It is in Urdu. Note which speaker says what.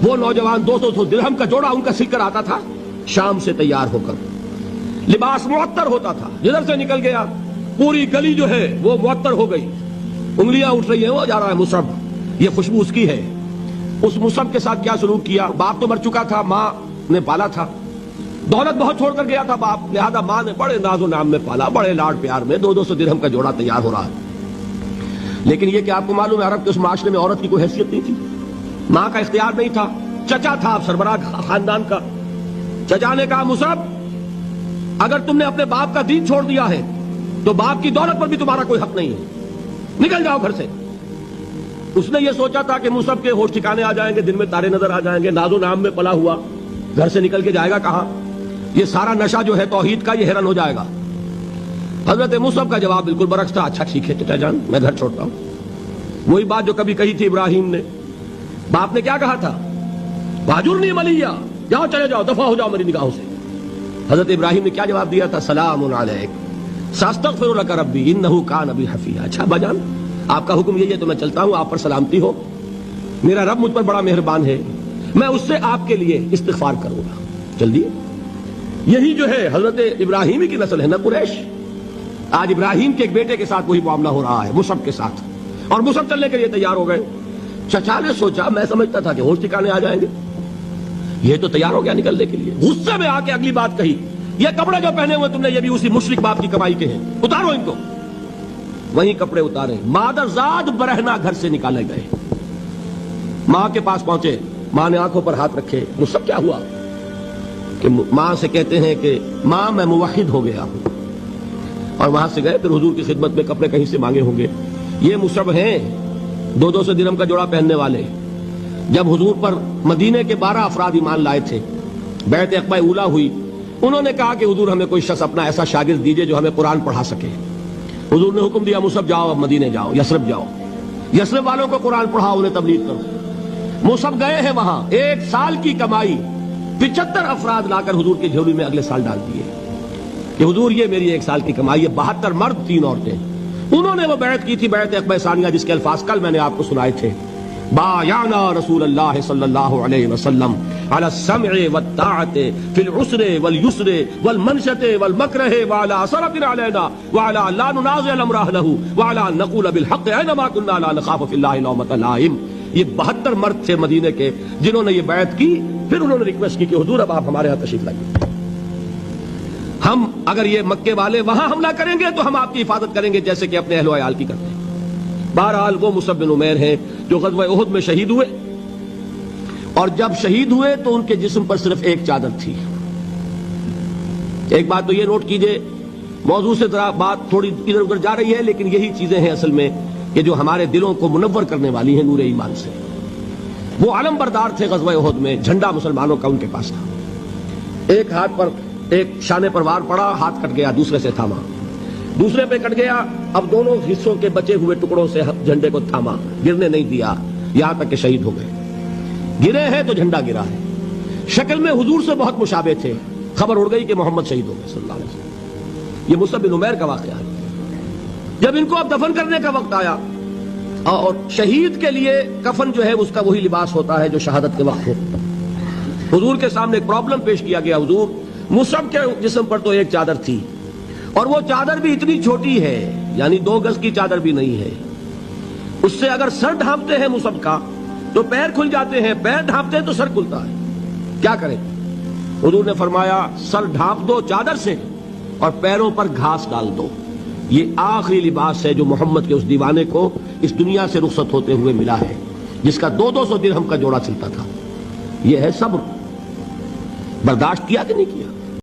Speaker 1: وہ نوجوان 200 درہم کا جوڑا ان کا سل کر آتا تھا شام سے تیار ہو کر، لباس معطر ہوتا تھا، جدھر سے نکل گیا پوری گلی جو ہے وہ معطر ہو گئی، انگلیاں اٹھ رہی ہیں، وہ جا رہا ہے مصعب، یہ خوشبو اس کی ہے۔ اس مصعب کے ساتھ کیا سلوک کیا؟ باپ تو مر چکا تھا، ماں نے پالا تھا، دولت بہت چھوڑ کر گیا تھا باپ، لہذا ماں نے بڑے ناز و نام میں پالا، بڑے لاڈ پیار میں، 200 درہم کا جوڑا تیار ہو رہا ہے۔ لیکن یہ کہ آپ کو معلوم ہے عرب کے اس معاشرے میں عورت کی کوئی حیثیت نہیں تھی، ماں کا اختیار نہیں تھا، چچا تھا سربراہ خاندان کا۔ چچا نے کہا مصعب اگر تم نے اپنے باپ کا دین چھوڑ دیا ہے تو باپ کی دولت پر بھی تمہارا کوئی حق نہیں ہے، نکل جاؤ گھر سے۔ اس نے یہ سوچا تھا کہ مصعب کے ہوش ٹھکانے آ جائیں گے، دن میں تارے نظر آ جائیں گے، ناز و نام میں پلا ہوا، گھر سے نکل کے جائے گا کہاں؟ یہ سارا نشہ جو ہے توحید کا یہ حیران ہو جائے گا۔ حضرت مصعب کا جواب بالکل برعکس تھا، اچھا ٹھیک ہے چچا جان میں گھر چھوڑتا ہوں۔ وہی بات جو کبھی کہی تھی ابراہیم نے، باپ نے کیا کہا تھا؟ واجرنی ملیہ، جاؤ چلے جاؤ، دفع ہو جاؤ میری نگاہوں سے۔ حضرت ابراہیم نے کیا جواب دیا تھا؟ سلام علیک ساستغفر لک ربی انہ کان بی حفیہ۔ اچھا ابا جان آپ کا حکم یہی ہے تو میں چلتا ہوں، آپ پر سلامتی ہو، میرا رب مجھ پر بڑا مہربان ہے، میں اس سے آپ کے لیے استغفار کروں گا، چل دیے۔ یہی جو ہے حضرت ابراہیمی کی نسل ہے نا قریش۔ آج ابراہیم کے ایک بیٹے کے ساتھ وہی معاملہ ہو رہا ہے مصعب کے ساتھ، اور مصعب چلنے کے لیے تیار ہو گئے۔ چچا نے سوچا، میں سمجھتا تھا کہ ہوش ٹھکانے آ جائیں گے، یہ تو تیار ہو گیا نکلنے کے لیے، غصے میں آ کے اگلی بات کہی، یہ کپڑے جو پہنے ہوئے تم نے یہ بھی اسی مشرک باپ کی کمائی کے ہیں، اتارو ان کو۔ وہیں کپڑے اتارے، مادرزاد برہنہ گھر سے نکالے گئے، ماں کے پاس پہنچے، ماں نے آنکھوں پر ہاتھ رکھے، مصعب کیا ہوا؟ کہ ماں سے کہتے ہیں کہ ماں میں موحد ہو گیا ہوں، اور وہاں سے گئے، پھر حضور کی خدمت میں کپڑے کہیں سے مانگے ہوں گے۔ یہ مصعب ہیں 200 درہم کا جوڑا پہننے والے۔ جب حضور پر مدینے کے 12 افراد ایمان لائے تھے، بیعت عقبہ اولیٰ ہوئی، انہوں نے کہا کہ حضور ہمیں کوئی شخص اپنا ایسا شاگرد دیجئے جو ہمیں قرآن پڑھا سکے۔ حضور نے حکم دیا مصعب جاؤ اب مدینے جاؤ، یثرب جاؤ، یثرب والوں کو قرآن پڑھاؤ، انہیں تبلیغ کرو۔ مصعب گئے ہیں وہاں، 1 سال کی کمائی 75 افراد لا کر حضور کی جھولی میں اگلے سال ڈال دیے کہ حضور یہ میری 1 سال کی کمائی ہے، 72 مرد 3 عورتیں۔ انہوں نے وہ بیعت کی تھی، بیعت عقبہ ثانیہ، جس کے الفاظ کل میں نے آپ کو سنائے تھے، بایعنا رسول اللہ صلی اللہ علیہ وسلم علی السمع والطاعت فی العسر والیسر والمنشط والمکرہ وعلی اثرۃ علینا وعلی لا ننازع الامر اہلہ وعلی ان نقول بالحق اینما کنا لا نخاف فی اللہ لومۃ لائم۔ یہ 72 مرد تھے مدینے کے جنہوں نے یہ بیعت کی، پھر انہوں نے ریکویسٹ کی کہ حضور اب آپ ہمارے ہاں تشریف لائیے، ہم اگر یہ مکے والے وہاں حملہ کریں گے تو ہم آپ کی حفاظت کریں گے جیسے کہ اپنے اہل و عیال کی کرتے ہیں۔ بہرحال وہ مصعب بن عمیر ہیں جو غزوہ احد میں شہید ہوئے، اور جب شہید ہوئے تو ان کے جسم پر صرف ایک چادر تھی۔ ایک بات تو یہ نوٹ کیجئے، موضوع سے ذرا بات تھوڑی ادھر ادھر جا رہی ہے، لیکن یہی چیزیں ہیں اصل میں کہ جو ہمارے دلوں کو منور کرنے والی ہیں نور ایمان سے۔ وہ علم بردار تھے غزوہ احد میں، جھنڈا مسلمانوں کا ان کے پاس تھا۔ ایک ہاتھ پر ایک شانے پر وار پڑا، ہاتھ کٹ گیا، دوسرے سے تھاما، دوسرے پہ کٹ گیا، اب دونوں حصوں کے بچے ہوئے ٹکڑوں سے جھنڈے کو تھاما، گرنے نہیں دیا، یہاں تک کہ شہید ہو گئے۔ گرے ہیں تو جھنڈا گرا ہے۔ شکل میں حضور سے بہت مشابہ تھے، خبر اڑ گئی کہ محمد شہید ہو گئے صلی اللہ علیہ وسلم۔ یہ مصعب بن عمیر کا واقعہ ہے۔ جب ان کو اب دفن کرنے کا وقت آیا، اور شہید کے لیے کفن جو ہے اس کا وہی لباس ہوتا ہے جو شہادت کے وقت ہو، حضور کے سامنے ایک پرابلم پیش کیا گیا، حضور مصعب کے جسم پر تو ایک چادر تھی، اور وہ چادر بھی اتنی چھوٹی ہے، یعنی 2 گز کی چادر بھی نہیں ہے، اس سے اگر سر ڈھانپتے ہیں مصعب کا تو پیر کھل جاتے ہیں، پیر ڈھانپتے ہیں تو سر کھلتا ہے، کیا کریں؟ حضور نے فرمایا سر ڈھانپ دو چادر سے اور پیروں پر گھاس ڈال دو، یہ آخری لباس ہے جو محمد کے اس دیوانے کو اس دنیا سے رخصت ہوتے ہوئے ملا ہے، جس کا 200 درہم کا جوڑا چلتا تھا۔ یہ ہے صبر۔ برداشت کیا کہ نہیں کیا؟